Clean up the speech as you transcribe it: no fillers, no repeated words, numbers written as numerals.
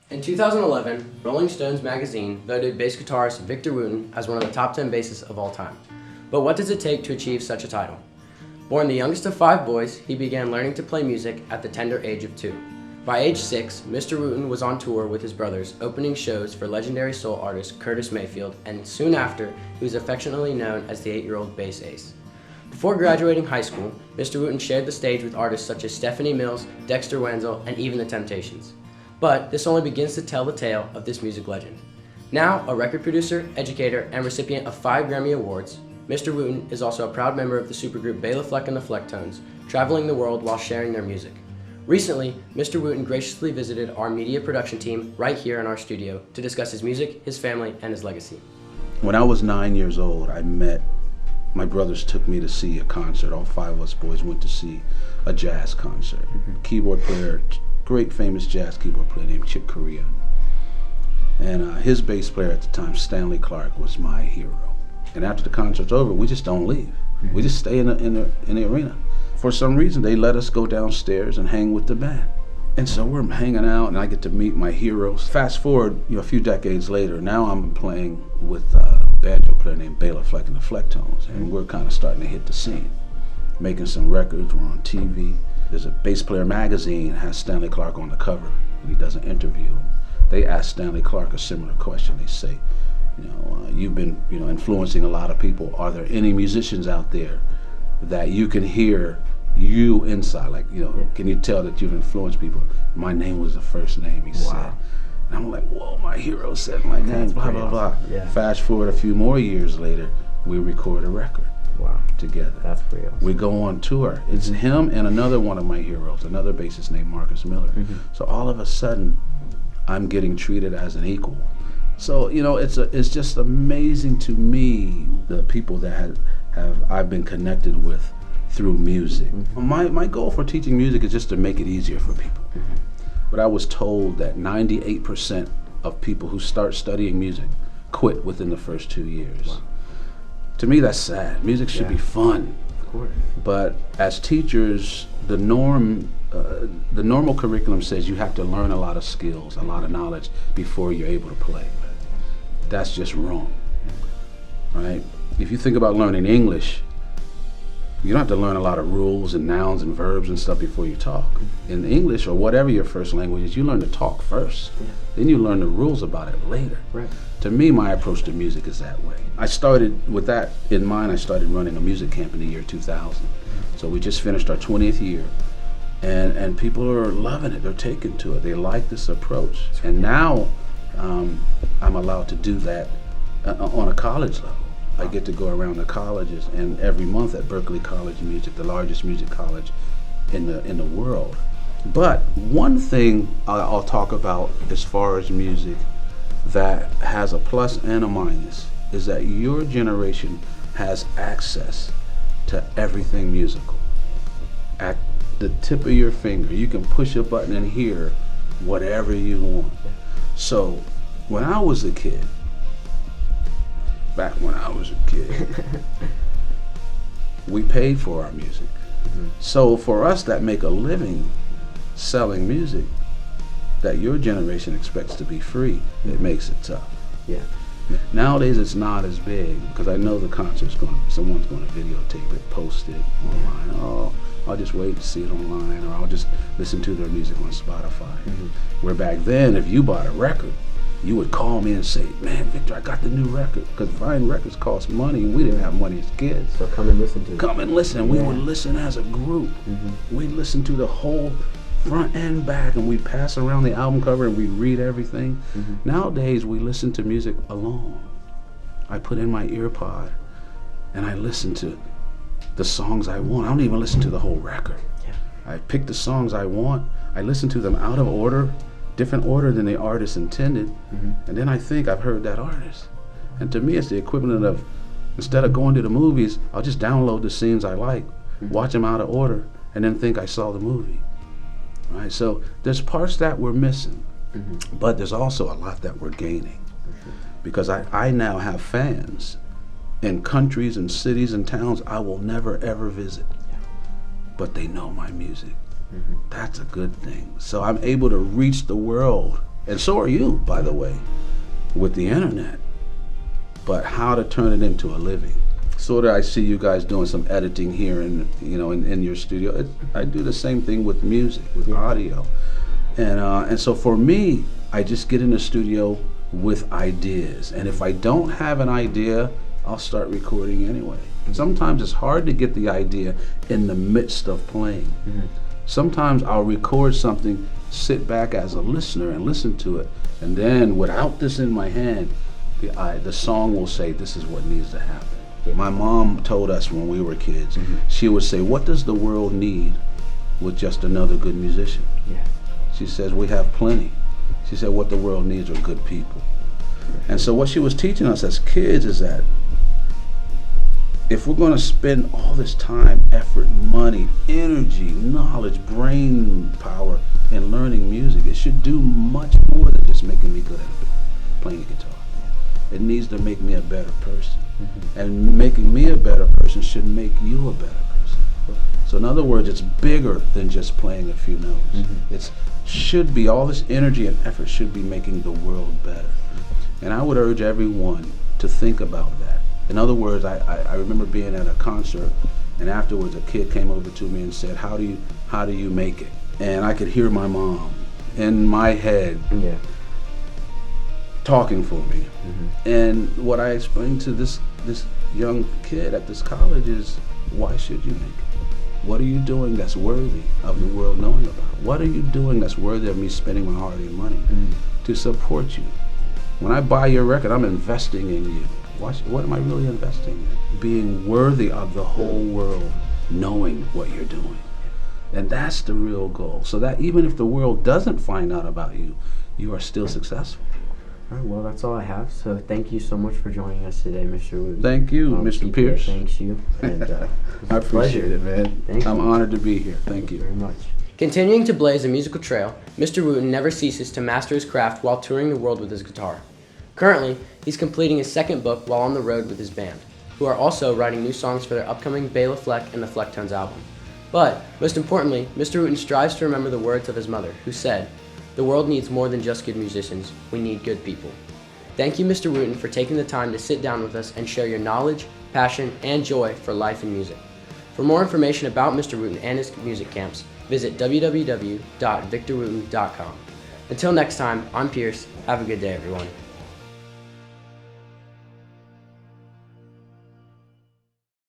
In 2011, Rolling Stones magazine voted bass guitarist Victor Wooten as one of the top 10 bassists of all time. But what does it take to achieve such a title? Born the youngest of 5 boys, he began learning to play music at the tender age of 2. By age 6, Mr. Wooten was on tour with his brothers, opening shows for legendary soul artist Curtis Mayfield, and soon after, he was affectionately known as the 8-year-old bass ace. Before graduating high school, Mr. Wooten shared the stage with artists such as Stephanie Mills, Dexter Wenzel, and even The Temptations. But this only begins to tell the tale of this music legend. Now a record producer, educator, and recipient of 5 Grammy Awards, Mr. Wooten is also a proud member of the supergroup Bela Fleck and the Flecktones, traveling the world while sharing their music. Recently, Mr. Wooten graciously visited our media production team right here in our studio to discuss his music, his family, and his legacy. When I was 9 years old, my brothers took me to see a concert. All 5 of us boys went to see a jazz concert. Keyboard player, great famous jazz keyboard player named Chick Corea. And his bass player at the time, Stanley Clarke, was my hero. And after the concert's over, we just don't leave. We just stay in the arena. For some reason, they let us go downstairs and hang with the band. And so we're hanging out, and I get to meet my heroes. Fast forward, a few decades later, now I'm playing with a banjo player named Bela Fleck and the Flecktones, and we're kind of starting to hit the scene, making some records. We're on TV. There's a bass player magazine that has Stanley Clarke on the cover, and he does an interview. They ask Stanley Clarke a similar question. They say, you've been, influencing a lot of people. Are there any musicians out there that you can hear you inside? Like, can you tell that you've influenced people? My name was the first name he said. And I'm like, whoa, my hero said my name, blah, blah, blah. Yeah. Fast forward a few more years later, we record a record. Wow. Together. That's pretty awesome. We go on tour. It's him and another one of my heroes, another bassist named Marcus Miller. So all of a sudden, I'm getting treated as an equal. So, it's just amazing to me, the people that I've been connected with through music. My goal for teaching music is just to make it easier for people. But I was told that 98% of people who start studying music quit within the first 2 years. Wow. To me, that's sad. Music should be fun. Of course. But as teachers, the normal curriculum says you have to learn a lot of skills, a lot of knowledge before you're able to play. That's just wrong, right? If you think about learning English, you don't have to learn a lot of rules and nouns and verbs and stuff before you talk. In English, or whatever your first language is, you learn to talk first. Then you learn the rules about it later. Right. To me, my approach to music is that way. I started, with that in mind, I started running a music camp in the year 2000. So we just finished our 20th year. And people are loving it. They're taking to it. They like this approach. And now I'm allowed to do that on a college level. I get to go around the colleges, and every month at Berklee College of Music, the largest music college in the world. But one thing I'll talk about as far as music that has a plus and a minus is that your generation has access to everything musical. At the tip of your finger, you can push a button and hear whatever you want. So when I was a kid, we paid for our music. So for us that make a living selling music, that your generation expects to be free, it makes it tough. Yeah. Nowadays it's not as big, because I know the concert's someone's going to videotape it, post it online. Oh, I'll just wait to see it online, or I'll just listen to their music on Spotify. Where back then, if you bought a record, you would call me and say, man, Victor, I got the new record. Because buying records cost money, and we didn't have money as kids. So come and listen to it. Come and listen. We would listen as a group. We'd listen to the whole front and back, and we'd pass around the album cover and we'd read everything. Nowadays, we listen to music alone. I put in my ear pod and I listen to the songs I want. I don't even listen to the whole record. I pick the songs I want. I listen to them out of order, different order than the artist intended, and then I think I've heard that artist. And to me, it's the equivalent of, instead of going to the movies, I'll just download the scenes I like, watch them out of order, and then think I saw the movie. Right? So there's parts that we're missing, but there's also a lot that we're gaining. Because I now have fans in countries and cities and towns I will never ever visit, but they know my music. That's a good thing. So I'm able to reach the world and so are you, by the way, with the internet. But how to turn it into a living. Sort of, I see you guys doing some editing here in your studio. I do the same thing with music, with audio. And so for me, I just get in the studio with ideas. And if I don't have an idea, I'll start recording anyway. Sometimes it's hard to get the idea in the midst of playing. Sometimes I'll record something, sit back as a listener and listen to it, and then without this in my hand, the song will say, this is what needs to happen. My mom told us when we were kids, she would say, what does the world need with just another good musician? She says, we have plenty. She said, what the world needs are good people. And so what she was teaching us as kids is that if we're going to spend all this time, effort, money, energy, knowledge, brain power in learning music, it should do much more than just making me good at playing the guitar. It needs to make me a better person. And making me a better person should make you a better person. So in other words, it's bigger than just playing a few notes. It should be, all this energy and effort should be making the world better. And I would urge everyone to think about that. In other words, I remember being at a concert, and afterwards a kid came over to me and said, how do you make it? And I could hear my mom in my head talking for me. And what I explained to this young kid at this college is, why should you make it? What are you doing that's worthy of the world knowing about? What are you doing that's worthy of me spending my hard-earned money to support you? When I buy your record, I'm investing in you. What am I really investing in? Being worthy of the whole world knowing what you're doing. And that's the real goal. So that even if the world doesn't find out about you, you are still successful. All right, well, that's all I have. So thank you so much for joining us today, Mr. Wooten. Thank you, Mr. Pierce. Thanks you. And, I appreciate it, man. I'm honored to be here. Thank you very much. Continuing to blaze a musical trail, Mr. Wooten never ceases to master his craft while touring the world with his guitar. Currently, he's completing his second book while on the road with his band, who are also writing new songs for their upcoming Bela Fleck and the Flecktones album. But, most importantly, Mr. Wooten strives to remember the words of his mother, who said, "The world needs more than just good musicians, we need good people." Thank you, Mr. Wooten, for taking the time to sit down with us and share your knowledge, passion, and joy for life and music. For more information about Mr. Wooten and his music camps, visit www.victorwooten.com. Until next time, I'm Pierce. Have a good day, everyone.